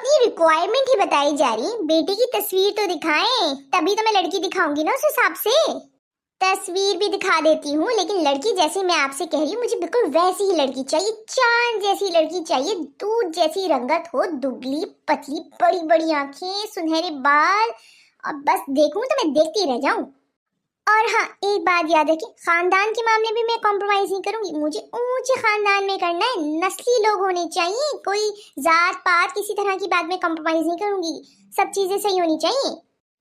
अपनी रिक्वायरमेंट ही बताई जा रही। बेटी की तस्वीर तो दिखाएं, तभी तो मैं लड़की दिखाऊंगी ना उस हिसाब से। तस्वीर भी दिखा देती हूँ, लेकिन लड़की जैसी मैं आपसे कह रही हूँ, मुझे बिल्कुल वैसी ही लड़की चाहिए। चांद जैसी लड़की चाहिए, दूध जैसी रंगत हो, दुबली पतली, बड़ी बड़ी आंखें, सुनहरे बाल, और बस देखूं तो मैं देखती रह जाऊं। और हाँ, एक बात याद रखिए, खानदान के मामले में मैं कॉम्प्रोमाइज नहीं करूंगी। मुझे ऊंचे खानदान में करना है, नस्ली लोग होने चाहिए। कोई जात पात किसी तरह की बात में कॉम्प्रोमाइज नहीं करूंगी, सब चीजें सही होनी चाहिए।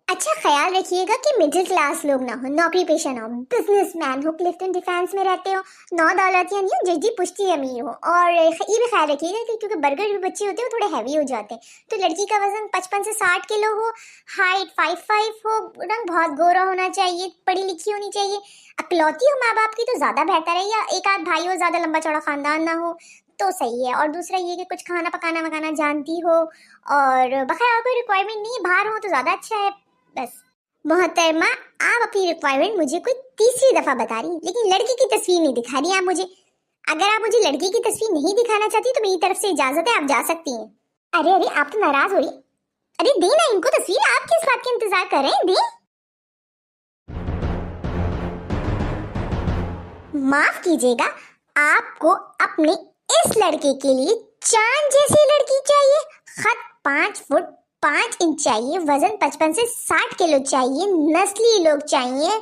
अच्छा ख्याल रखिएगा कि मिडिल क्लास लोग ना हो, नौकरी पेशा ना हो, बिजनेसमैन हो, क्लिफ्टन डिफेंस में रहते हो, नौ दौलतिया नहीं हो, जजी पुश्ती अमीर हो। और ये भी ख्याल रखिएगा कि क्योंकि बर्गर जो बच्चे होते हैं वो थोड़े हैवी हो जाते हैं, तो लड़की का वजन 55 से 60 किलो हो, हाइट 5'5" हो, रंग बहुत गोरा होना चाहिए, पढ़ी लिखी होनी चाहिए, अकलौती हो माँ बाप की तो ज्यादा बेहतर है, या एक आध भाई हो, ज्यादा लंबा चौड़ा खानदान ना हो तो सही है। और दूसरा ये कि कुछ खाना पकाना वकाना जानती हो, और बखैर और कोई रिक्वायरमेंट नहीं, बाहर हो तो ज्यादा अच्छा है बस। मोहतरमा, आप अपनी रिक्वायरमेंट मुझे कोई तीसरी दफा बता रही, लेकिन लड़की की तस्वीर नहीं दिखा रही आप मुझे। अगर आप मुझे लड़की की तस्वीर नहीं दिखाना चाहती तो मेरी तरफ से इजाजत है, आप जा सकती हैं। अरे अरे, आप तो नाराज हो रही। अरे दे ना इनको तस्वीर, आप किस बात के इंतजार कर रहे हैं, दे। माफ कीजिएगा, आपको अपने इस लड़के के लिए चांद जैसी लड़की चाहिए। खत 5 फुट 5 इंच चाहिए, वजन 55 से 60 किलो चाहिए, नस्ली लोग चाहिए,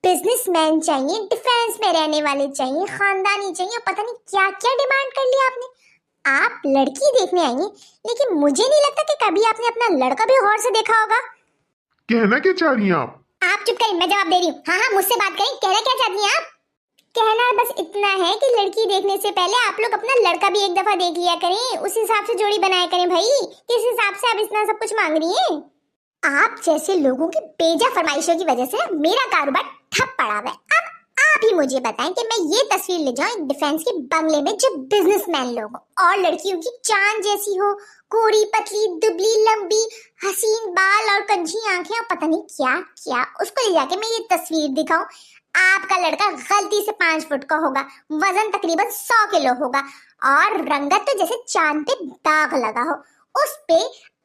बिजनेसमैन चाहिए, डिफेंस में रहने वाले चाहिए, खानदानी चाहिए, पता नहीं क्या क्या डिमांड कर लिया आपने। आप लड़की देखने आई हैं, लेकिन मुझे नहीं लगता कि कभी आपने अपना लड़का भी गौर से देखा होगा। कहना क्या चाह रही हैं आप चुप करें, मैं जवाब दे रही हूँ। हाँ हाँ, मुझसे बात करें, कहना क्या चाहती हैं आप। कहना बस इतना है कि लड़की देखने से पहले आप लोग अपना लड़का भी एक दफा देख लिया करें, उस हिसाब से जोड़ी बनाया करें भाई। किस हिसाब से आप इतना सब कुछ मांग रही हैं। आप जैसे लोगों की बेजा फरमाइशों की वजह से मेरा कारोबार ठप पड़ा हुआ है। अब आप ही मुझे बताएं कि मैं ये तस्वीर ले जाऊं एक डिफेंस के बंगले में जो बिजनेसमैन लोग हो, और लड़कियों की चांद जैसी हो, कोरी पतली दुबली लंबी, हसीन बाल और कंझी आंखें, और पता नहीं क्या क्या, उसको ले जाके मैं ये तस्वीर दिखाऊं। आपका लड़का गलती से 5 फुट का होगा, वजन तकरीबन 100 किलो होगा, और रंगत तो जैसे चांद पे दाग लगा हो। उस पे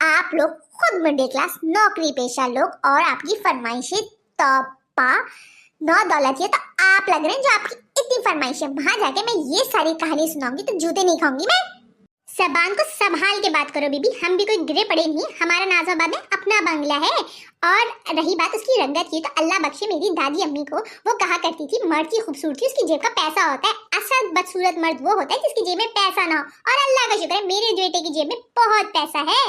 आप लोग खुद मिडिल क्लास नौकरी पेशा लोग, और आपकी फरमाइशें तोपा नौ दौलतिया, तो आप लग रहे हैं जो आपकी इतनी फरमाइशें। वहां जाके मैं ये सारी कहानी सुनाऊंगी तो जूते नहीं खाऊंगी मैं। जबान को संभाल के बात करो बीबी, हम भी कोई गिरे पड़े नहीं, हमारा नाज़ाबाद में अपना बंगला है। और रही बात उसकी रंगत की, तो अल्लाह बख्शे मेरी दादी अम्मी को, वो कहा करती थी मर्द की खूबसूरती उसकी जेब का पैसा होता है। असल बदसूरत मर्द वो होता है जिसकी जेब में पैसा ना हो, और अल्लाह का शुक्र है मेरे बेटे की जेब में बहुत पैसा है।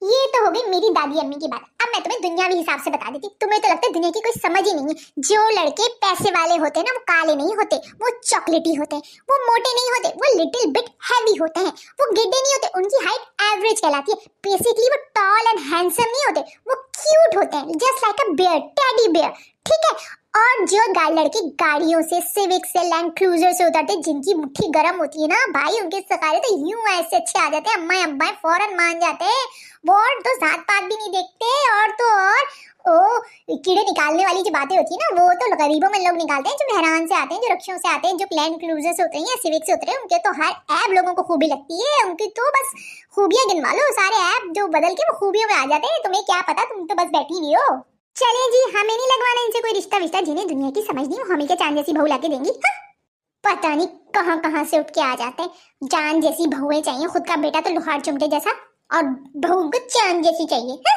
ये तो हो गई मेरी दादी अम्मी की बात। अब मैं तुम्हें दुनियावी हिसाब से बता देती। तुम्हें तो लगता है दुनिया की कोई समझ ही नहीं है। जो लड़के पैसे वाले होते हैं ना, वो काले नहीं होते, वो चॉकलेटी होते हैं, वो मोटे नहीं होते, वो लिटिल बिट हैवी होते हैं, वो गिड्डे नहीं होते, उनकी हाइट एवरेज कहलाती है। बेसिकली वो टॉल एंड हैंडसम नहीं होते, वो क्यूट होते हैं, just like a bear, teddy bear, ठीक है। और जो लड़के गाड़ियों से, सिविक से, लैंड क्रूजर से उतरते, जिनकी मुट्ठी गर्म होती है ना भाई, उनके सकारे तो यूं ऐसे अच्छे आ जाते हैं, अम्मा अब्बा फौरन मान जाते हैं। वो तो जात पात भी नहीं देखते, और तो और ओ कीड़े निकालने वाली जो बातें होती है ना, वो तो गरीबों में लोग निकालते हैं, जो मेहरान से आते हैं, जो रक्षों से आते हैं, जो लैंड क्रूजर से उतरे या सिविक से उतरे, उनके तो हर ऐप लोगों को खूबी लगती है। उनकी तो बस खूबियां गिनवा लो, सारे ऐप जो बदल के वो खूबियों में आ जाते हैं। तुम्हें क्या पता, तुम तो बस बैठी हुई हो। चलिए जी, हमें नहीं लगवाना इनसे कोई रिश्ता विश्ता, जिन्हें दुनिया की समझ नहीं, हमें क्या चांद जैसी बहू लाके देंगी। हाँ? पता नहीं कहाँ कहाँ से उठ के आ जाते हैं। चांद जैसी बहुएं चाहिए, खुद का बेटा तो लोहार चुमटे जैसा, और बहू को चांद जैसी चाहिए। हाँ?